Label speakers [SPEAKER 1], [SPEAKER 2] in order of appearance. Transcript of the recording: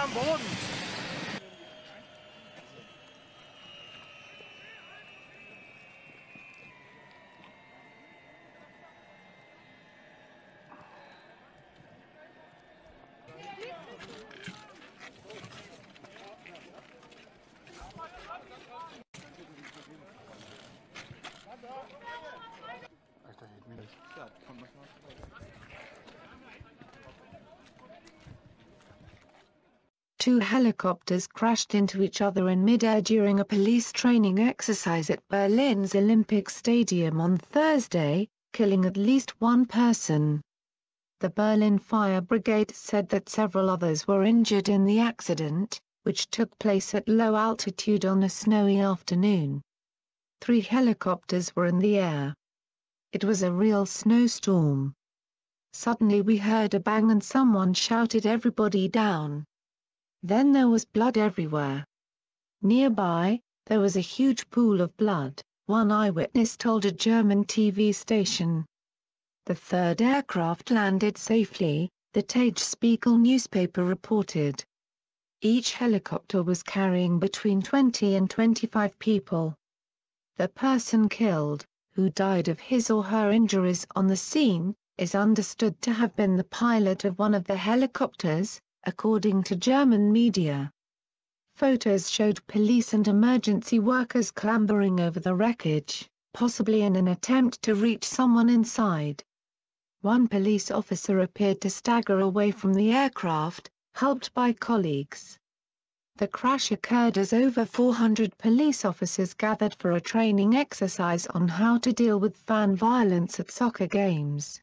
[SPEAKER 1] am Boden!
[SPEAKER 2] Two helicopters crashed into each other in mid-air during a police training exercise at Berlin's Olympic Stadium on Thursday, killing at least one person. The Berlin Fire Brigade said that several others were injured in the accident, which took place at low altitude on a snowy afternoon. 3 helicopters were in the air. It was a real snowstorm. Suddenly we heard a bang and someone shouted, "Everybody down!" Then there was blood everywhere. Nearby, there was a huge pool of blood, one eyewitness told a German TV station. The third aircraft landed safely, the Tagesspiegel newspaper reported. Each helicopter was carrying between 20 and 25 people. The person killed, who died of his or her injuries on the scene, is understood to have been the pilot of one of the helicopters, according to German media. Photos showed police and emergency workers clambering over the wreckage, possibly in an attempt to reach someone inside. One police officer appeared to stagger away from the aircraft, helped by colleagues. The crash occurred as over 400 police officers gathered for a training exercise on how to deal with fan violence at soccer games.